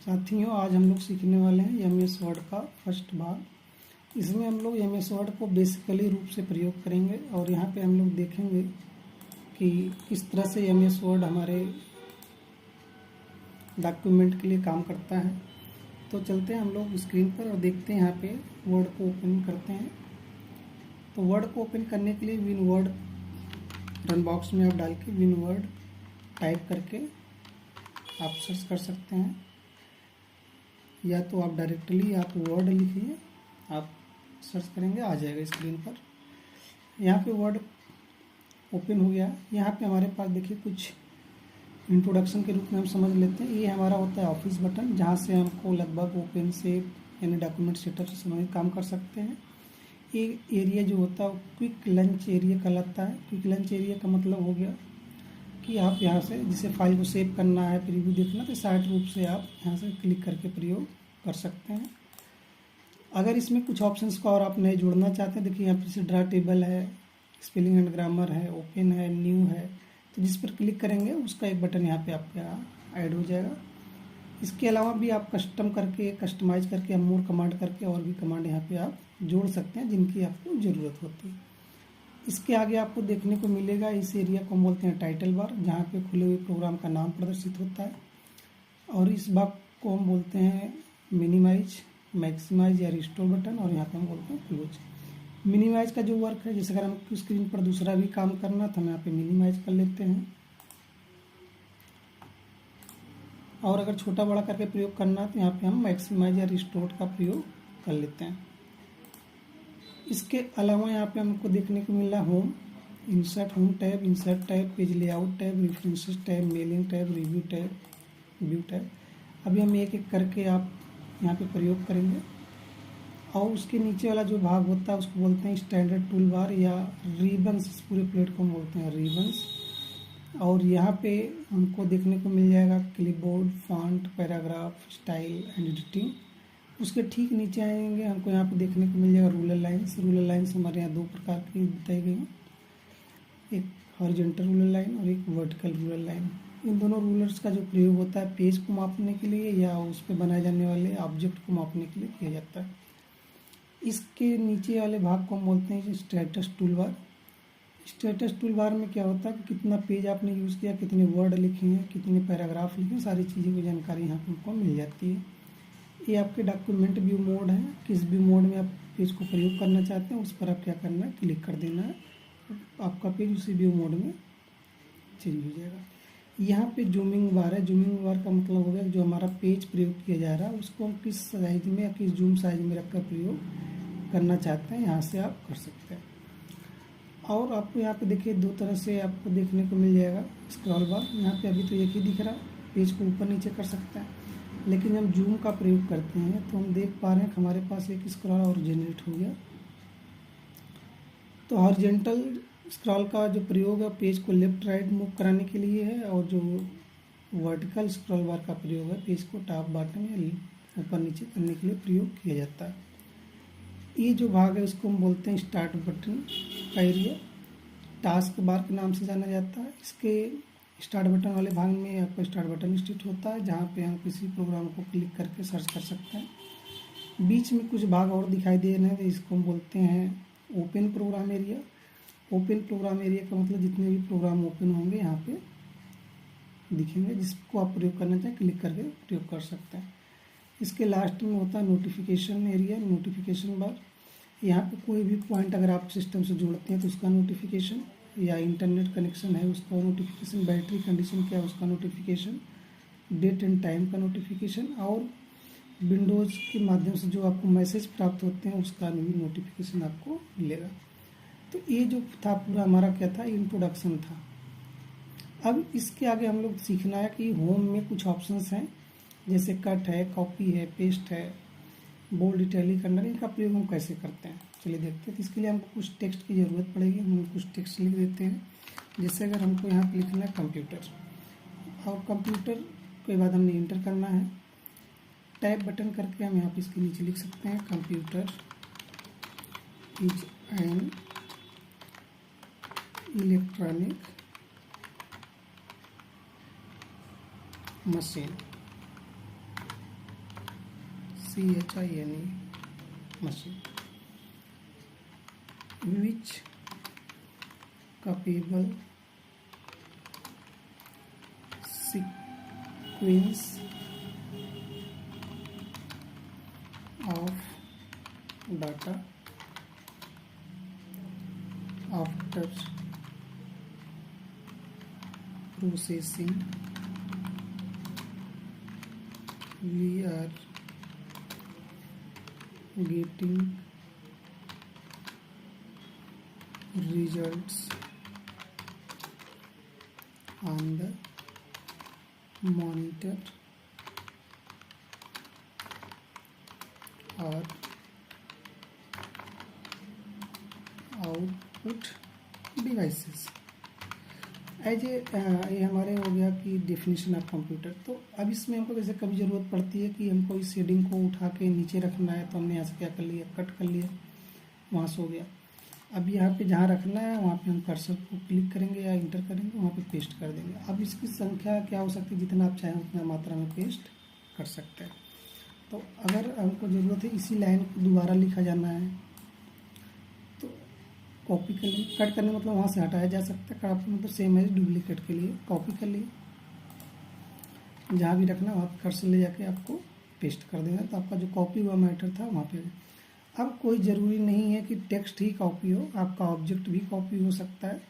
साथियों, आज हम लोग सीखने वाले हैं एमएस वर्ड का फर्स्ट भाग। इसमें हम लोग एमएस वर्ड को बेसिकली रूप से प्रयोग करेंगे और यहाँ पे हम लोग देखेंगे कि किस तरह से एमएस वर्ड हमारे डॉक्यूमेंट के लिए काम करता है। तो चलते हैं हम लोग स्क्रीन पर और देखते हैं यहाँ पे वर्ड को ओपन करते हैं। तो वर्ड को ओपन करने के लिए विन वर्ड रन बॉक्स में आप डाल के विन वर्ड टाइप करके आप सर्च कर सकते हैं, या तो आप डायरेक्टली आप वर्ड लिखिए, आप सर्च करेंगे आ जाएगा स्क्रीन पर। यहाँ पे वर्ड ओपन हो गया। यहाँ पे हमारे पास देखिए कुछ इंट्रोडक्शन के रूप में हम समझ लेते हैं। ये हमारा होता है ऑफिस बटन, जहाँ से हमको लगभग ओपन से यानी डॉक्यूमेंट सेटअप से संबंधित काम कर सकते हैं। ये एरिया जो होता है क्विक लंच एरिया कहलाता है। क्विक लंच एरिया का मतलब हो गया कि आप यहाँ से जिसे फाइल को सेव करना है, प्रीव्यू देखना, तो सहज रूप से आप यहाँ से क्लिक करके प्रयोग कर सकते हैं। अगर इसमें कुछ ऑप्शंस को और आप नए जोड़ना चाहते हैं, देखिए यहाँ पे ड्रा टेबल है, स्पेलिंग एंड ग्रामर है, ओपन है, न्यू है, तो जिस पर क्लिक करेंगे उसका एक बटन यहाँ पे आपका ऐड हो जाएगा। इसके अलावा भी आप कस्टम करके कस्टमाइज करके मोर कमांड करके और भी कमांड यहाँ पे आप जोड़ सकते हैं जिनकी आपको ज़रूरत होती है। इसके आगे आपको देखने को मिलेगा, इस एरिया को हम बोलते हैं टाइटल बार, जहाँ पे खुले हुए प्रोग्राम का नाम प्रदर्शित होता है। और इस भाग को हम बोलते हैं मिनिमाइज, मैक्सिमाइज या रिस्टोर बटन, और यहाँ पे हम बोलते हैं क्लोज। मिनिमाइज का जो वर्क है, जैसे अगर हमको स्क्रीन पर दूसरा भी काम करना तो हम यहाँ पे मिनिमाइज कर लेते हैं, और अगर छोटा बड़ा करके प्रयोग करना तो यहाँ पे हम मैक्सिमाइज या रिस्टोर का प्रयोग कर लेते हैं। इसके अलावा यहाँ पे हमको देखने को मिला home, insert home tab, insert tab, page layout tab, references tab, mailing tab, review tab, view tab. अभी हम एक एक करके आप यहाँ पे प्रयोग करेंगे। और उसके नीचे वाला जो भाग होता है उसको बोलते हैं स्टैंडर्ड टूल बार या रिबन्स, इस पूरे प्लेटफॉर्म बोलते हैं रिबन्स। और यहाँ पे हमको देखने को मिल जाएगा clipboard, font, paragraph, style and editing. उसके ठीक नीचे आएंगे हमको यहाँ पे देखने को मिल जाएगा रूलर लाइन्स। रूलर लाइन्स हमारे यहाँ दो प्रकार की बताई गई हैं, एक हॉरिजॉन्टल रूलर लाइन और एक वर्टिकल रूलर लाइन। इन दोनों रूलर्स का जो प्रयोग होता है पेज को मापने के लिए या उस पर बनाए जाने वाले ऑब्जेक्ट को मापने के लिए किया जाता है। इसके नीचे वाले भाग को हम बोलते हैं status tool bar. Status tool bar में क्या होता है कि कितना पेज आपने यूज़ किया, कितने वर्ड लिखे हैं, कितने पैराग्राफ लिखे हैं, सारी चीज़ों की जानकारी यहाँ पे हमको मिल जाती है। ये आपके डॉक्यूमेंट व्यू मोड है, किस व्यू मोड में आप पेज को प्रयोग करना चाहते हैं उस पर आप क्या करना है, क्लिक कर देना है, आपका पेज उसी व्यू मोड में चेंज हो जाएगा। यहाँ पे जूमिंग बार है। जूमिंग बार का मतलब हो गया जो हमारा पेज प्रयोग किया जा रहा है उसको हम किस साइज में या किस जूम साइज में रखकर प्रयोग करना चाहते हैं, यहाँ से आप कर सकते हैं। और आपको यहाँ पे देखिए दो तरह से आपको देखने को मिल जाएगा स्क्रॉल बार। यहाँ पे अभी तो एक ही दिख रहा, पेज को ऊपर नीचे कर सकते हैं, लेकिन जब जूम का प्रयोग करते हैं तो हम देख पा रहे हैं कि हमारे पास एक स्क्रॉल और जनरेट हो गया। तो हॉरिजॉन्टल स्क्रॉल का जो प्रयोग है पेज को लेफ्ट राइट मूव कराने के लिए है, और जो वर्टिकल स्क्रॉल बार का प्रयोग है पेज को टॉप बॉटम या ऊपर नीचे करने के लिए प्रयोग किया जाता है। ये जो भाग है इसको हम बोलते हैं स्टार्ट बटन का एरिया, टास्क बार के नाम से जाना जाता है। इसके स्टार्ट बटन वाले भाग में आपका स्टार्ट बटन स्टिच होता है, जहाँ पे हम किसी प्रोग्राम को क्लिक करके सर्च कर सकते हैं। बीच में कुछ भाग और दिखाई दे रहे हैं तो इसको हम बोलते हैं open program area. Open program area का मतलब जितने भी प्रोग्राम ओपन होंगे यहाँ पे दिखेंगे, जिसको आप प्रयोग करना चाहें क्लिक करके प्रयोग कर सकते हैं। इसके लास्ट में होता है नोटिफिकेशन एरिया, नोटिफिकेशन बार। यहाँ पे कोई भी पॉइंट अगर आप सिस्टम से जोड़ते हैं तो उसका नोटिफिकेशन, या इंटरनेट कनेक्शन है उसका नोटिफिकेशन, बैटरी कंडीशन क्या है उसका नोटिफिकेशन, डेट एंड टाइम का नोटिफिकेशन, और विंडोज़ के माध्यम से जो आपको मैसेज प्राप्त होते हैं उसका भी नोटिफिकेशन आपको मिलेगा। तो ये जो था पूरा हमारा क्या था, इंट्रोडक्शन था। अब इसके आगे हम लोग सीखना है कि होम में कुछ ऑप्शंस हैं, जैसे कट है, कॉपी है, पेस्ट है, बोल्ड, इटैलिक, अंडर, इनका प्रयोग हम कैसे करते हैं चलिए देखते हैं। तो इसके लिए हमको कुछ टेक्स्ट की ज़रूरत पड़ेगी, हम कुछ टेक्स्ट लिख देते हैं। जैसे अगर हमको यहाँ पर लिखना है कंप्यूटर, और कंप्यूटर के बाद हमने इंटर करना है, टैब बटन करके हम यहाँ पे इसके नीचे लिख सकते हैं computer is an electronic machine. CHINE machine which capable sequence of data after processing. We are getting results on the monitor or output devices. ये हमारे हो गया कि डेफिनेशन ऑफ कंप्यूटर। तो अब इसमें हमको जैसे कभी ज़रूरत पड़ती है कि हमको इस शेडिंग को उठा के नीचे रखना है, तो हमने यहाँ से क्या कर लिया, कट कर लिया, वहाँ से हो गया। अब यहाँ पे जहाँ रखना है वहाँ पे हम कर्सर को क्लिक करेंगे या इंटर करेंगे, वहाँ पे पेस्ट कर देंगे। अब इसकी संख्या क्या हो सकती है, जितना आप चाहें उतना मात्रा में पेस्ट कर सकते हैं। तो अगर हमको ज़रूरत है इसी लाइन को दोबारा लिखा जाना है तो कॉपी कर लेंगे। कट करने मतलब वहाँ से हटाया जा सकता है, कॉपी मतलब सेम है डुप्लीकेट के लिए। कॉपी कर लिए, जहाँ भी रखना वहाँ कर्सर ले जाके आपको पेस्ट कर देना, तो आपका जो कॉपी हुआ मैटर था वहाँ पे। अब कोई ज़रूरी नहीं है कि टेक्स्ट ही कॉपी हो, आपका ऑब्जेक्ट भी कॉपी हो सकता है,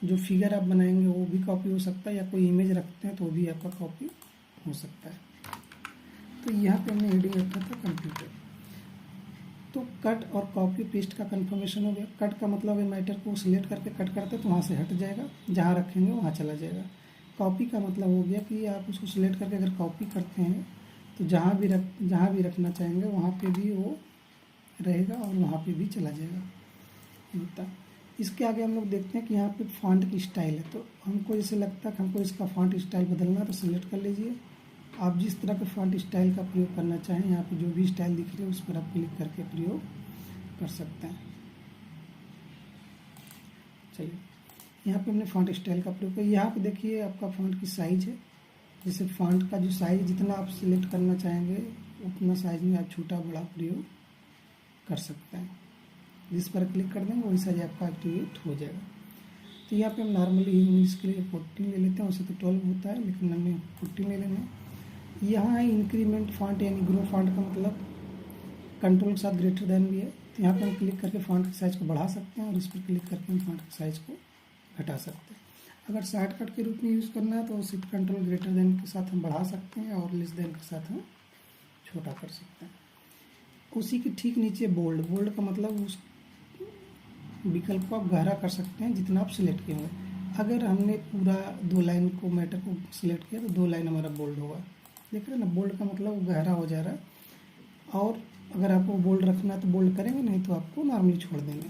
जो फिगर आप बनाएंगे वो भी कॉपी हो सकता है, या कोई इमेज रखते हैं तो वो भी आपका कॉपी हो सकता है। तो यहाँ पे हमने हेडिंग रखा था कंप्यूटर। तो कट और कॉपी पेस्ट का कंफर्मेशन हो गया। कट का मतलब है मैटर को सिलेक्ट करके कट करते तो वहाँ से हट जाएगा, जहाँ रखेंगे वहाँ चला जाएगा। कॉपी का मतलब हो गया कि आप उसको सिलेक्ट करके अगर कॉपी करते हैं तो जहाँ भी रखना चाहेंगे वहाँ पे भी वो रहेगा और वहाँ पे भी चला जाएगा। इसके आगे हम लोग देखते हैं कि यहाँ पे फॉन्ट की स्टाइल है। तो हमको जैसे लगता है कि हमको इसका फॉन्ट स्टाइल बदलना है तो सिलेक्ट कर लीजिए। आप जिस तरह के फॉन्ट स्टाइल का प्रयोग करना चाहें, यहाँ पे जो भी स्टाइल दिख रही है उस पर आप क्लिक करके प्रयोग कर सकते हैं। चलिए, यहाँ पे हमने फॉन्ट स्टाइल का प्रयोग किया। यहाँ पे देखिए आपका फॉन्ट की साइज है। जैसे फॉन्ट का जो साइज जितना आप सिलेक्ट करना चाहेंगे उतना साइज में आप छोटा बड़ा प्रयोग कर सकते हैं। जिस पर क्लिक कर देंगे वही साइज आपका एक्टिवेट हो जाएगा। तो यहाँ पे हम नॉर्मली इंग्लिश के लिए 14 ले लेते हैं, वैसे तो 12 होता है लेकिन हमने 14 ले लेना है। यहाँ है इंक्रीमेंट फॉन्ट यानी ग्रो फॉन्ट का मतलब कंट्रोल के साथ ग्रेटर देन भी है। तो यहाँ पे हम क्लिक करके फॉन्ट की साइज़ को बढ़ा सकते हैं और इस पर क्लिक करके हम फॉन्ट की साइज़ को घटा सकते हैं। अगर शॉर्टकट के रूप में यूज़ करना है तो सिर्फ कंट्रोल ग्रेटर देन के साथ हम बढ़ा सकते हैं और लेस देन के साथ हम छोटा कर सकते हैं। उसी के ठीक नीचे बोल्ड का मतलब उस विकल्प को आप गहरा कर सकते हैं जितना आप सिलेक्ट किए होंगे। अगर हमने पूरा 2 लाइन को मैटर को सिलेक्ट किया तो 2 लाइन हमारा बोल्ड होगा। देख रहे हैं ना, बोल्ड का मतलब वो गहरा हो जा रहा है। और अगर आपको बोल्ड रखना है तो बोल्ड करेंगे, नहीं तो आपको नॉर्मली छोड़ देंगे।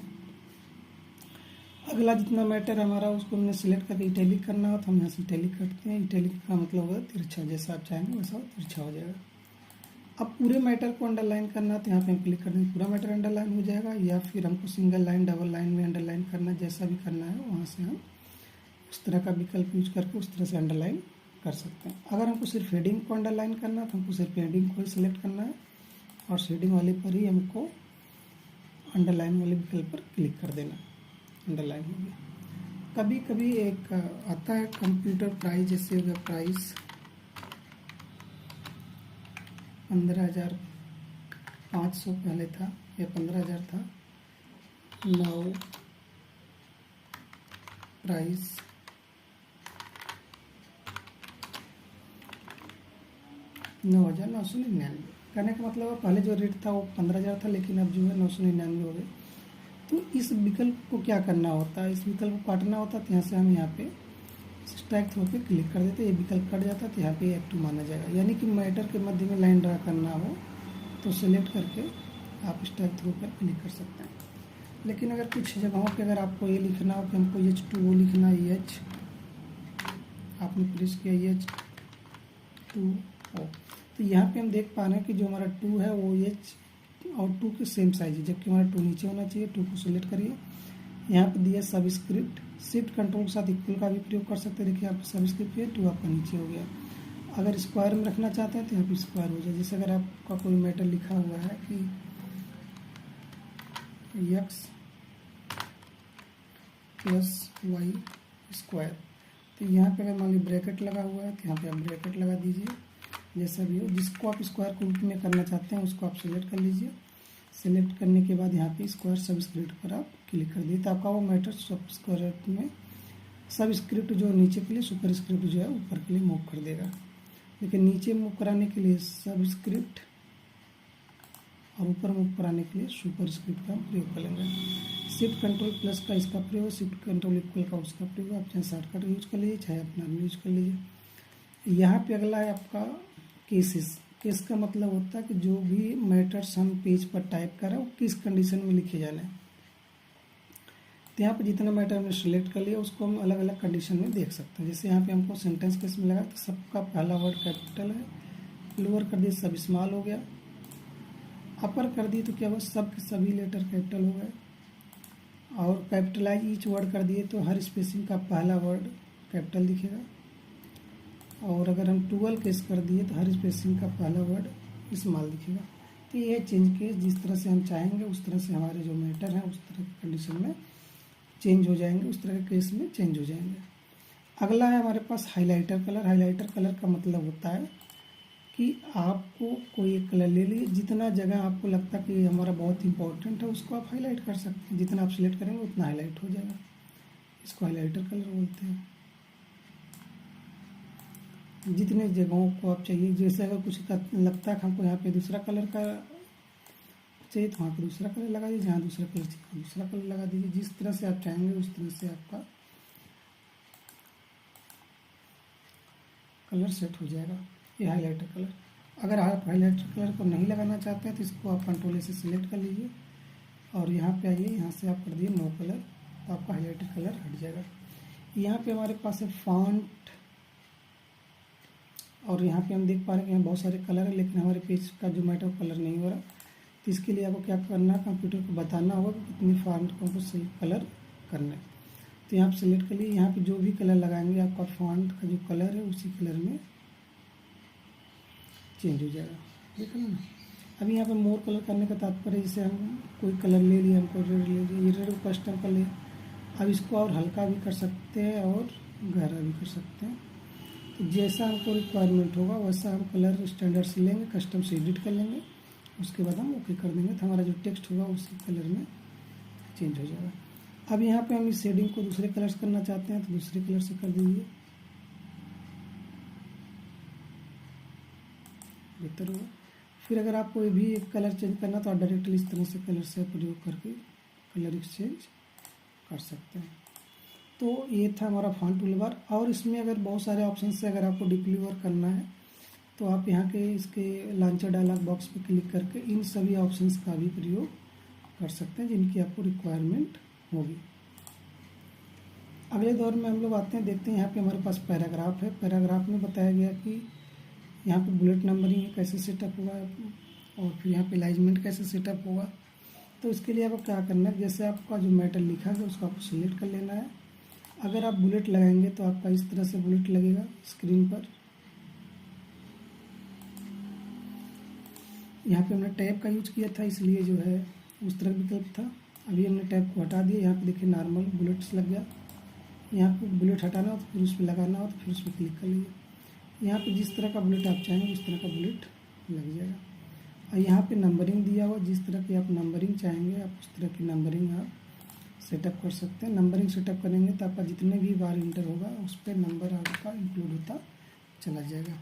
अगला जितना मैटर हमारा उसको हमने सिलेक्ट करके इटैलिक करना हो तो हम यहाँ से इटैलिक करते हैं। इटैलिक का मतलब होगा तिरछा, जैसा आप चाहेंगे वैसा तिरछा हो जाएगा। अब पूरे मैटर को अंडरलाइन करना तो यहाँ पे हम क्लिक कर देंगे, पूरा मैटर अंडरलाइन हो जाएगा। या फिर हमको सिंगल लाइन डबल लाइन में अंडरलाइन करना, जैसा भी करना है वहाँ से हम उस तरह का विकल्प यूज करके उस तरह से अंडरलाइन कर सकते हैं। अगर हमको सिर्फ हेडिंग को अंडरलाइन करना है तो हमको सिर्फ हेडिंग को ही सिलेक्ट करना है और शेडिंग वाले पर ही हमको अंडरलाइन वाले विकल्प पर क्लिक कर देना, अंडरलाइन हो गया। कभी कभी एक आता है कंप्यूटर प्राइस, जैसे हो गया प्राइस 15,500 पहले था या 15,000 था। Now price 9,999। कहने का मतलब पहले जो रेट था वो 15,000 था लेकिन अब जो है 999 हो गए। तो इस विकल्प को क्या करना होता है, इस विकल्प को काटना होता है। तो यहाँ से हम यहाँ पे स्ट्राइक थ्रू पे क्लिक कर देते, ये विकल्प कट जाता है तो यहाँ पे एक्टिव माना जाएगा। यानी कि मैटर के मध्य में लाइन ड्रा करना हो तो सिलेक्ट करके आप स्ट्राइक थ्रू पर क्लिक कर सकते हैं। लेकिन अगर कुछ जगहों पे अगर आपको ये लिखना हो कि हमको H2O लिखना है, H आपने प्रेस किया H2O, तो यहाँ पे हम देख पा रहे हैं कि जो हमारा 2 है वो H और 2 के सेम साइज है, जबकि हमारा 2 नीचे होना चाहिए। 2 को सिलेक्ट करिए, यहाँ पे दिया सबस्क्रिप्ट, शिफ्ट कंट्रोल के साथ इक्वल का भी प्रयोग कर सकते हैं। देखिए आप सबस्क्रिप्ट है, 2 आपका नीचे हो गया। अगर स्क्वायर में रखना चाहते हैं तो यहाँ पे स्क्वायर हो जाए। जैसे अगर आपका कोई मैटर लिखा हुआ है कि x प्लस वाई स्क्वायर, तो यहाँ पे अगर मान ली ब्रैकेट लगा हुआ है तो यहाँ पे आप ब्रैकेट लगा दीजिए। जैसा भी हो, जिसको आप स्क्वायर के रूप में करना चाहते हैं उसको आप सेलेक्ट कर लीजिए। सेलेक्ट करने के बाद यहाँ पे स्क्वायर सबस्क्रिप्ट पर आप क्लिक कर दिए तो आपका वो मैटर सबस्क्रिप्ट में सबस्क्रिप्ट जो नीचे के लिए सुपर स्क्रिप्ट जो है ऊपर के लिए मूव कर देगा। लेकिन नीचे मूव कराने के लिए सबस्क्रिप्ट और ऊपर मूव कराने के लिए सुपर स्क्रिप्ट का प्रयोग करेंगे। शिफ्ट कंट्रोल प्लस का इसका प्रयोग, शिफ्ट कंट्रोल इक्वल का उसका प्रयोग। आप चाहे शॉर्टकट यूज कर लीजिए, चाहे अपना यूज कर लीजिए। यहाँ पे अगला है आपका केसेस। केस का मतलब होता है कि जो भी मैटर्स हम पेज पर टाइप कर रहे हैं वो किस कंडीशन में लिखे जाने हैं। तो यहाँ पे जितना मैटर हमने सिलेक्ट कर लिया उसको हम अलग अलग कंडीशन में देख सकते हैं। जैसे यहाँ पे हमको सेंटेंस केस में लगा तो सबका पहला वर्ड कैपिटल है, लोअर कर दिए सब स्मॉल हो गया, अपर कर दिए तो क्या हुआ सब के सभी लेटर कैपिटल हो गए, और कैपिटलाइज ईच वर्ड कर दिए तो हर स्पेसिंग का पहला वर्ड कैपिटल दिखेगा। और अगर हम टूअल केस कर दिए तो हर स्पेसिंग का पहला वर्ड स्मॉल दिखेगा। तो ये चेंज केस जिस तरह से हम चाहेंगे उस तरह से हमारे जो मैटर हैं उस तरह की कंडीशन में चेंज हो जाएंगे, उस तरह के केस में चेंज हो जाएंगे। अगला है हमारे पास हाइलाइटर कलर। हाइलाइटर कलर का मतलब होता है कि आपको कोई एक कलर ले लीजिए, जितना जगह आपको लगता है कि हमारा बहुत इंपॉर्टेंट है उसको आप हाईलाइट कर सकते हैं। जितना आप सिलेक्ट करेंगे उतना हाईलाइट हो जाएगा, इसको हाइलाइटर कलर बोलते हैं। जितने जगहों को आप चाहिए, जैसे अगर कुछ का लगता है कि हमको यहाँ पे दूसरा कलर का चाहिए तो वहाँ पे दूसरा कलर लगा दीजिए, जहाँ दूसरा कलर चाहिए दूसरा कलर लगा दीजिए। जिस तरह से आप चाहेंगे उस तरह से आपका कलर सेट हो जाएगा। ये हाइलाइटर कलर। अगर आप हाइलाइटर कलर को नहीं लगाना चाहते हैं तो इसको आप कंट्रोल से सिलेक्ट कर लीजिए और यहाँ पे आइए, यहाँ से आप कर दिए नो कलर, तो आपका हाइलाइटर कलर हट जाएगा। यहाँ पे हमारे पास है फॉन्ट, और यहाँ पे हम देख पा रहे हैं कि यहाँ बहुत सारे कलर है, लेकिन हमारे पेज का जो मैटर कलर नहीं हो रहा। तो इसके लिए आपको क्या करना है, कंप्यूटर को बताना होगा कि कितनी फॉन्ट को हमको सही कलर करना है। तो यहाँ पे सिलेक्ट कर लिए, यहाँ पे जो भी कलर लगाएंगे आपका फॉन्ट का जो कलर है उसी कलर में चेंज हो जाएगा। देख ना, अभी यहाँ पे मोर कलर करने का तात्पर्य जैसे हम कोई कलर ले लिए, हमको रेड ले लिए, ये रेड को कस्टम कर लिए। अब इसको और हल्का भी कर सकते हैं और गहरा भी कर सकते हैं। तो जैसा हमको रिक्वायरमेंट होगा वैसा हम कलर स्टैंडर्ड से लेंगे, कस्टम से एडिट कर लेंगे, उसके बाद हम ओके कर देंगे तो हमारा जो टेक्स्ट होगा उसी कलर में चेंज हो जाएगा। अब यहाँ पे हम इस शेडिंग को दूसरे कलर से करना चाहते हैं तो दूसरे कलर से कर दीजिए, बेहतर होगा। फिर अगर आपको भी एक कलर चेंज करना तो आप डायरेक्टली इस तरह से कलर से प्रयोग करके कलर एक्सचेंज कर सकते हैं। तो ये था हमारा फॉन्ट टूलबार। और इसमें अगर बहुत सारे ऑप्शन से अगर आपको डिलीवर करना है तो आप यहाँ के इसके लॉन्चर डायलॉग बॉक्स पे क्लिक करके इन सभी ऑप्शंस का भी प्रयोग कर सकते हैं जिनकी आपको रिक्वायरमेंट होगी। अगले दौर में हम लोग आते हैं, देखते हैं यहाँ पे हमारे पास पैराग्राफ है। पैराग्राफ में बताया गया कि यहाँ पे बुलेट नंबरिंग कैसे सेटअप होगा और फिर यहाँ पे अलाइनमेंट कैसे सेटअप होगा। तो इसके लिए आपको क्या करना है, जैसे आपका जो मैटर लिखा है उसको आपको सिलेक्ट कर लेना है। अगर आप बुलेट लगाएंगे तो आपका इस तरह से बुलेट लगेगा स्क्रीन पर। यहाँ पे हमने टैब का यूज किया था इसलिए जो है उस तरह विकल्प था। अभी हमने टैब को हटा दिया, यहाँ पे देखिए नॉर्मल बुलेट्स लग गया। यहाँ पे बुलेट हटाना हो तो फिर उस पर लगाना हो तो फिर उस पर क्लिक कर लीजिए। यहाँ पे जिस तरह का बुलेट आप चाहेंगे उस तरह का बुलेट लग जाएगा। और यहाँ पे नंबरिंग दिया हुआ, जिस तरह की आप नंबरिंग चाहेंगे आप उस तरह की नंबरिंग आप सेटअप कर सकते हैं। नंबरिंग सेटअप करेंगे तो आपका जितने भी बार इंटर होगा उस पर नंबर आपका इंक्लूड होता चला जाएगा।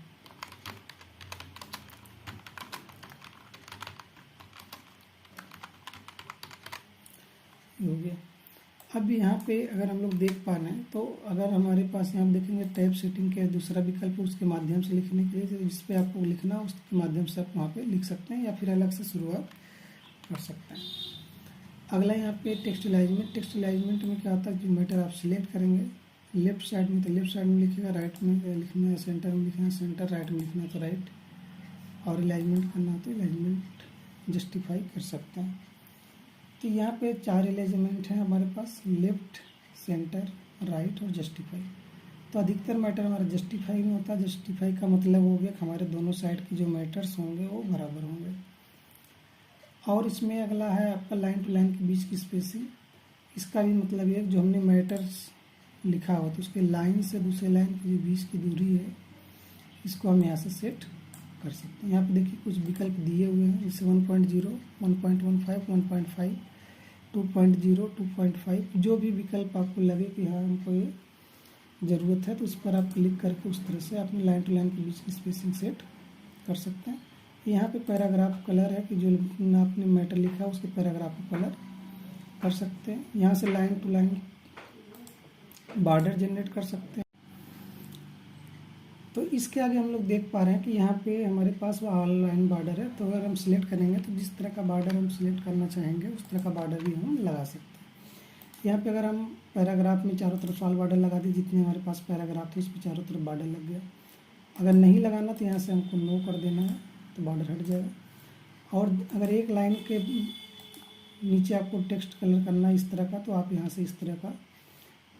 हो गया। अब यहाँ पे अगर हम लोग देख पा रहे हैं तो अगर हमारे पास यहाँ देखेंगे टैब सेटिंग के दूसरा विकल्प है, उसके माध्यम से लिखने के लिए तो जिस पे आपको लिखना है उसके माध्यम से आप वहाँ पे लिख सकते हैं या फिर अलग से शुरुआत कर सकते हैं। अगला यहाँ पे टेक्स्ट अलाइनमेंट। टेक्स्ट अलाइनमेंट में क्या होता है, जो मैटर आप सिलेक्ट करेंगे लेफ्ट साइड में तो लेफ्ट साइड में लिखेगा, राइट में लिखना है सेंटर में लिखना है सेंटर, राइट में लिखना है तो राइट, और अलाइनमेंट करना है तो अलाइनमेंट जस्टिफाई कर सकते हैं। तो यहाँ पे 4 अलाइनमेंट हैं हमारे पास, लेफ्ट, सेंटर, राइट और जस्टिफाई। तो अधिकतर मैटर हमारा जस्टिफाई में होता है। जस्टिफाई का मतलब हो गया कि हमारे दोनों साइड की जो मैटर्स होंगे वो बराबर होंगे। और इसमें अगला है आपका लाइन टू लाइन के बीच की स्पेसिंग। इसका भी मतलब ये जो हमने मैटर्स लिखा हुआ तो उसके लाइन से दूसरे लाइन के जो बीच की दूरी है इसको हम यहाँ से सेट कर सकते हैं। यहाँ पे देखिए कुछ विकल्प दिए हुए हैं, जैसे 1.0, 1.15, 1.5, 2.0, 2.5, जो भी विकल्प आपको लगे कि हाँ हमको ये ज़रूरत है तो उस पर आप क्लिक करके उस तरह से अपने लाइन टू लाइन के बीच की स्पेसिंग सेट कर सकते हैं। यहाँ पे पैराग्राफ कलर है कि जो आपने मैटर लिखा है उसके पैराग्राफ का कलर कर सकते हैं। यहाँ से line to line border generate कर सकते हैं। तो इसके आगे हम लोग देख पा रहे हैं कि यहाँ पे हमारे पास ऑल लाइन बॉर्डर है। तो अगर हम सिलेक्ट करेंगे तो जिस तरह का बॉर्डर हम सिलेक्ट करना चाहेंगे उस तरह का बॉर्डर भी हम लगा सकते हैं। यहाँ पे अगर हम पैराग्राफ में चारों तरफ ऑल बॉर्डर लगा दें, जितने हमारे पास पैराग्राफ थे उस पर चारों तरफ बॉर्डर लग गया। अगर नहीं लगाना तो यहाँ से हमको नो कर देना है तो बॉर्डर हट जाएगा। और अगर एक लाइन के नीचे आपको टेक्स्ट कलर करना है इस तरह का तो आप यहाँ से इस तरह का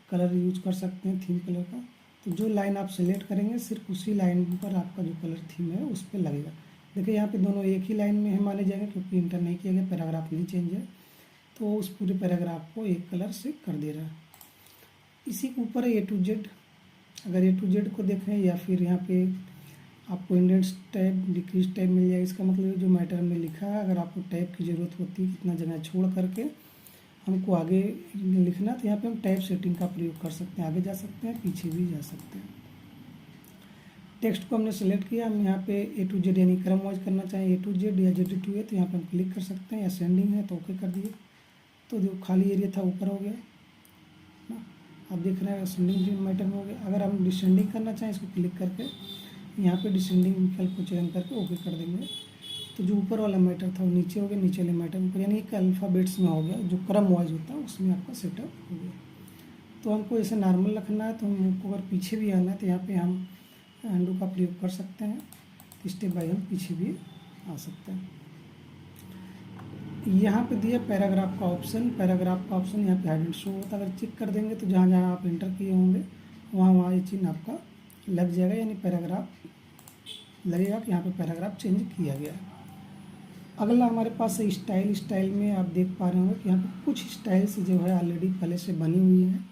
कलर यूज कर सकते हैं, थीम कलर का। तो जो लाइन आप सेलेक्ट करेंगे सिर्फ उसी लाइन पर आपका जो कलर थीम है उस पर लगेगा। देखिए यहाँ पे दोनों एक ही लाइन में है माने जाएंगे क्योंकि इंटर नहीं किया गया, पैराग्राफ नहीं चेंज है, तो उस पूरे पैराग्राफ को एक कलर से कर दे रहा है। इसी के ऊपर है A to Z। अगर A to Z को देखें या फिर यहाँ पे आपको इंडेंट्स टैब, डिक्रीज टैब मिल जाएगा। इसका मतलब जो मैटर में लिखा है अगर आपको टैब की ज़रूरत होती है कितना जगह छोड़ करके हमको आगे लिखना तो यहाँ पे हम टैब सेटिंग का प्रयोग कर सकते हैं, आगे जा सकते हैं, पीछे भी जा सकते हैं। टेक्स्ट को हमने सेलेक्ट किया, हम यहाँ पे A to Z यानी क्रम वाइज करना चाहें A to Z या Z to A तो यहाँ पे हम क्लिक कर सकते हैं। असेंडिंग है तो ओके कर दिए, तो जो खाली एरिया था ऊपर हो गया ना, आप देख रहे हैं असेंडिंग मैटर में हो गया। अगर हम डिसेंडिंग करना चाहें इसको क्लिक करके यहाँ पे डिसेंडिंग विकल्प को चयन करके ओके कर देंगे तो जो ऊपर वाला मैटर था वो नीचे हो गया, नीचे वाले मैटर ऊपर, यानी एक अल्फ़ाबेट्स में हो गया, जो क्रम वाइज होता है उसमें आपका सेटअप हो गया। तो हमको ऐसे नॉर्मल रखना है तो हमको अगर पीछे भी आना है तो यहाँ पे हम अंडू का प्रयोग कर सकते हैं, स्टेप बाय हम पीछे भी आ सकते हैं। यहाँ पे दिया पैराग्राफ का ऑप्शन। पैराग्राफ का ऑप्शन यहाँ पे हाइड एंड शो होता है, अगर चेक कर देंगे तो जहाँ जहाँ आप एंटर किए होंगे वहाँ वहाँ ये चिन्ह आपका लग जाएगा, यानी पैराग्राफ लगेगा कि यहाँ पे पैराग्राफ चेंज किया गया है। अगला हमारे पास है स्टाइल। स्टाइल में आप देख पा रहे होंगे कि यहाँ पे कुछ स्टाइल्स जो है ऑलरेडी पहले से बनी हुई हैं,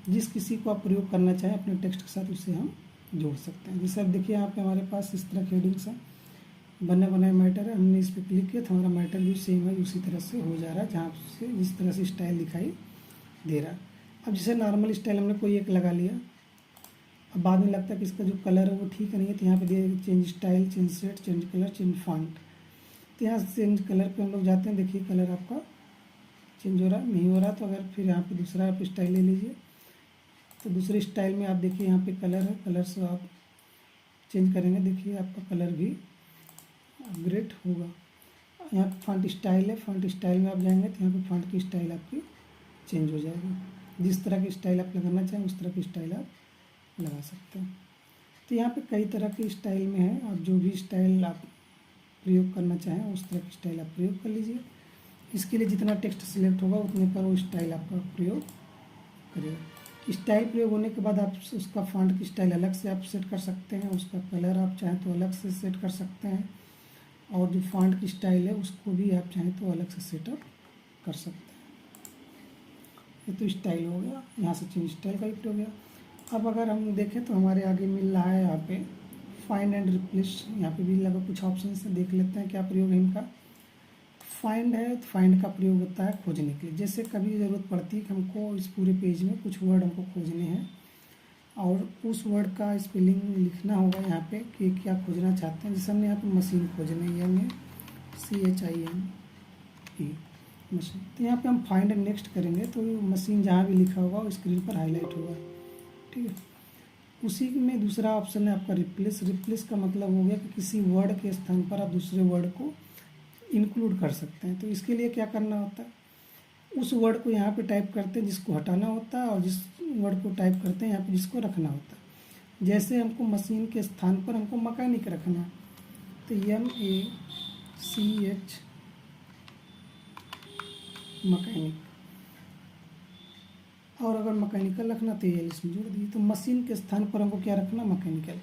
जिस किसी को आप प्रयोग करना चाहें अपने टेक्स्ट के साथ उसे हम जोड़ सकते हैं। जैसे अब देखिए यहाँ पे हमारे पास इस तरह के हेडिंग्स हैं, बने बनाए मैटर है, हमने इस पर क्लिक किया तो हमारा मैटर भी सेम है उसी तरह से हो जा रहा है, जहाँ से जिस तरह से स्टाइल दिखाई दे रहा है। अब जैसे नॉर्मल स्टाइल हमने कोई एक लगा लिया, अब बाद में लगता है कि इसका जो कलर है वो ठीक नहीं है तो यहाँ पे दिए change style, change set, change colour, change font. तो यहाँ चेंज कलर पे हम लोग जाते हैं, देखिए कलर आपका चेंज हो रहा है, नहीं हो रहा तो अगर फिर यहाँ पे दूसरा आप स्टाइल ले लीजिए तो दूसरे स्टाइल में आप देखिए यहाँ पे कलर है, कलर से आप चेंज करेंगे, देखिए आपका कलर भी अपग्रेड होगा। यहाँ पे फॉन्ट स्टाइल है, फॉन्ट स्टाइल में आप जाएंगे तो यहाँ पे फॉन्ट की स्टाइल आपकी चेंज हो जाएगी। जिस तरह की स्टाइल आप लगाना चाहें उस तरह की स्टाइल आप लगा सकते हैं। तो यहाँ पे कई तरह के स्टाइल में है, आप जो भी स्टाइल आप प्रयोग करना चाहें उस तरह की स्टाइल आप प्रयोग कर लीजिए। इसके लिए जितना टेक्स्ट सिलेक्ट होगा उतने पर वो स्टाइल आपका प्रयोग करेगा। स्टाइल प्रयोग होने के बाद आप उसका फॉन्ट की स्टाइल अलग से आप सेट कर सकते हैं, उसका कलर आप चाहें तो अलग से सेट कर सकते हैं, और जो फॉन्ट की स्टाइल है उसको भी आप चाहें तो अलग से सेटअप कर सकते हैं। ये तो स्टाइल हो गया, यहाँ से चेंज स्टाइल का भी प्रयोग हो गया। अब अगर हम देखें तो हमारे आगे मिल रहा है यहाँ पे फाइंड एंड रिप्लेस। यहाँ पे भी लगभग कुछ ऑप्शन से देख लेते हैं क्या प्रयोग है इनका। फाइंड है तो फाइंड का प्रयोग होता है खोजने के लिए, जैसे कभी ज़रूरत पड़ती है कि हमको इस पूरे पेज में कुछ वर्ड हमको खोजने हैं और उस वर्ड का स्पेलिंग लिखना होगा यहाँ पे कि क्या खोजना चाहते हैं। जैसे हमने यहाँ पे मशीन खोजने है, हमें CHINE मशीन, तो यहाँ पे हम फाइंड एंड नेक्स्ट करेंगे तो मशीन जहाँ भी लिखा होगा वो स्क्रीन पर हाईलाइट होगा, ठीक है। उसी में दूसरा ऑप्शन है आपका रिप्लेस। रिप्लेस का मतलब हो गया कि किसी वर्ड के स्थान पर आप दूसरे वर्ड को इंक्लूड कर सकते हैं। तो इसके लिए क्या करना होता है, उस वर्ड को यहाँ पे टाइप करते हैं जिसको हटाना होता है, और जिस वर्ड को टाइप करते हैं यहाँ पे जिसको रखना होता है। जैसे हमको मशीन के स्थान पर हमको मैकेनिक रखना है तो MACH मैकेनिक। और अगर मैकेनिकल रखना तो एल इसमें जोड़ दीजिए। तो मशीन के स्थान पर हमको क्या रखना, मैकेनिकल।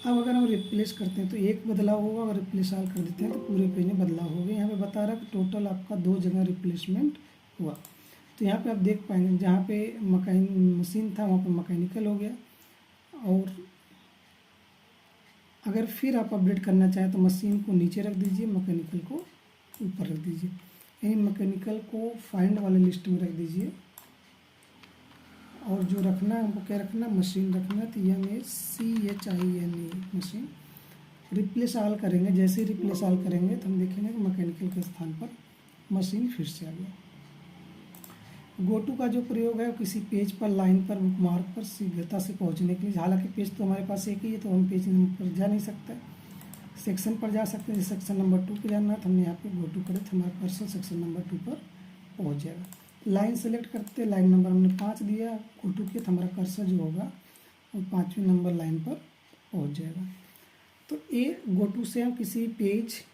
अब अगर हम रिप्लेस करते हैं तो एक बदलाव होगा, अगर रिप्लेस ऑल कर देते हैं तो पूरे पेज में बदलाव हो गए। यहाँ पे बता रहा है कि टोटल आपका 2 जगह रिप्लेसमेंट हुआ। तो यहाँ पे आप देख पाएंगे जहाँ पे मशीन था वहाँ पे मैकेनिकल हो गया, और अगर फिर आप अपडेट करना चाहें तो मशीन को नीचे रख दीजिए, मैकेनिकल को ऊपर रख दीजिए। यानी मैकेनिकल को फाइंड वाले लिस्ट में रख दीजिए, और जो रखना है हमको क्या रखना, मशीन रखना। तो MACHINE मशीन। रिप्लेस ऑल करेंगे, जैसे ही रिप्लेस ऑल करेंगे तो हम देखेंगे कि मैकेनिकल के स्थान पर मशीन फिर से आ गया। गो टू का जो प्रयोग है किसी पेज पर, लाइन पर, बुकमार्क पर शीघ्रता से पहुंचने के लिए। हालांकि पेज तो हमारे पास एक ही है तो हम पेज नंबर पर जा नहीं सकते, सेक्शन पर जा सकते हैं। जैसे सेक्शन नंबर 2 पर जाना है तो हमने यहाँ पे गो टू करे तो हमारा कर्सर सेक्शन नंबर 2 पर पहुँच जाएगा। लाइन सेलेक्ट करते, लाइन नंबर हमने 5 दिया, गो टू किया तो हमारा कर्सर जो होगा वो 5वें नंबर लाइन पर पहुँच जाएगा। तो ये गो टू से हम किसी page,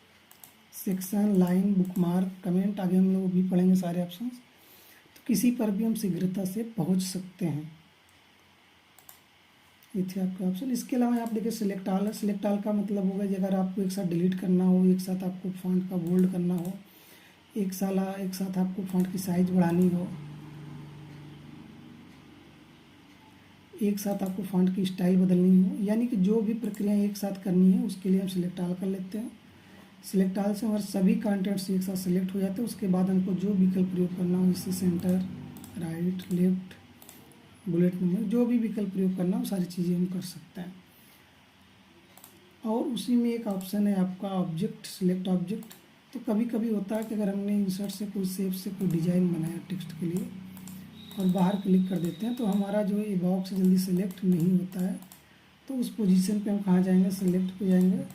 section, line, bookmark, comment, आगे हम लोग भी पढ़ेंगे सारे ऑप्शंस, तो किसी पर भी हम शीघ्रता से पहुंच सकते हैं। ये थे आपके ऑप्शन। इसके अलावा आप देखिए सिलेक्ट ऑल है। सिलेक्ट ऑल का मतलब होगा कि अगर आपको एक साथ डिलीट करना हो, एक साथ आपको फॉन्ट का बोल्ड करना हो, एक साथ आपको फॉन्ट की साइज बढ़ानी हो, एक साथ आपको फॉन्ट की स्टाइल बदलनी हो, यानी कि जो भी प्रक्रिया एक साथ करनी है उसके लिए हम सिलेक्ट ऑल कर लेते हैं। सिलेक्ट ऑल से हमारे सभी कंटेंट्स एक साथ सिलेक्ट हो जाते हैं। उसके बाद हमको जो विकल्प प्रयोग करना हो, जैसे centre, right, left, bullet number, जो भी विकल्प प्रयोग करना हो सारी चीज़ें हम कर सकते हैं। और उसी में एक ऑप्शन है आपका ऑब्जेक्ट, सिलेक्ट ऑब्जेक्ट। तो कभी कभी होता है कि अगर हमने इंसर्ट से कोई शेप से कोई डिज़ाइन बनाया टेक्स्ट के लिए और बाहर क्लिक कर देते हैं तो हमारा जो ये बॉक्स जल्दी सेलेक्ट नहीं होता है। तो उस पोजीशन पे हम कहाँ जाएंगे, सेलेक्ट पे जाएंगे,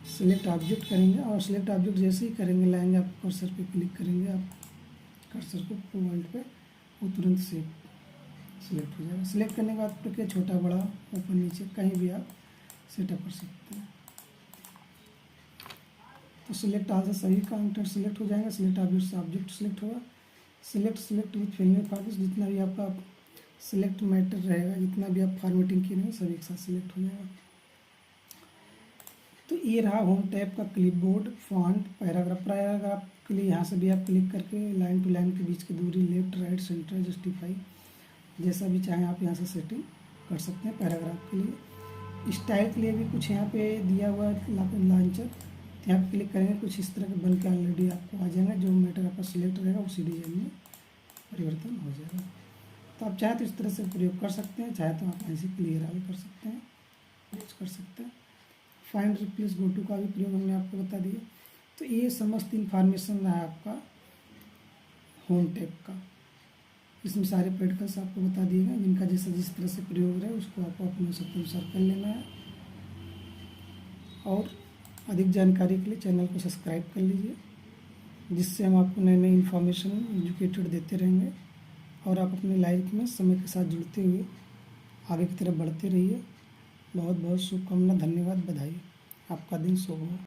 सिलेक्ट ऑब्जेक्ट करेंगे, और सिलेक्ट ऑब्जेक्ट जैसे ही करेंगे लाएंगे आप कर्सर पे क्लिक करेंगे, आप कर्सर को पॉइंट पे, वो तुरंत सिलेक्ट हो जाएगा। सिलेक्ट करने के बाद प्रक्रिया छोटा बड़ा, ऊपर नीचे कहीं भी आप सेटअप कर सकते हैं। तो सिलेक्ट ऑल से सभी कंटेंट सिलेक्ट हो जाएंगे। सिलेक्ट ऑब्जेक्ट से ऑब्जेक्ट सिलेक्ट होगा। सिलेक्ट विथ फिल्म फॉर्मेट, जितना भी आपका सिलेक्ट मैटर रहेगा, जितना भी आप फॉर्मेटिंग किए हैं सभी एक साथ सिलेक्ट हो जाएगा। तो ये रहा होम टैब का क्लिपबोर्ड, फॉन्ट, पैराग्राफ के लिए यहाँ से भी आप क्लिक करके लाइन टू लाइन के बीच की दूरी, लेफ्ट, राइट, सेंटर, जस्टिफाई, जैसा भी चाहें आप यहाँ से सेटिंग कर सकते हैं। पैराग्राफ के लिए, स्टाइल के लिए भी कुछ यहाँ पे दिया हुआ लॉन्चर, यहाँ पे क्लिक करेंगे कुछ इस तरह के बन के ऑलरेडी आपको आ जाएंगे। जो मैटर आपका सिलेक्ट रहेगा उसी डिजाइन में परिवर्तन हो जाएगा। तो आप चाहे तो इस तरह से प्रयोग कर सकते हैं, चाहे तो आप ऐसे क्लियर ऑल कर सकते हैं, कुछ कर सकते हैं। फाइंड, रिप्लेस, गो टू का भी प्रयोग हमने आपको बता दिया। तो ये समस्त इन्फॉर्मेशन है आपका होम टैब का। इसमें सारे प्रैक्टिकल्स आपको बता दिए गए, जिनका जैसा जिस तरह से प्रयोग रहे उसको आपको अपने अनुसार कर लेना है। और अधिक जानकारी के लिए चैनल को सब्सक्राइब कर लीजिए, जिससे हम आपको नए नए इन्फॉर्मेशन एजुकेटेड देते रहेंगे, और आप अपनी लाइफ में समय के साथ जुड़ते हुए आगे की तरफ बढ़ते रहिए। बहुत बहुत शुभकामना, धन्यवाद, बधाई। आपका दिन शुभ हो।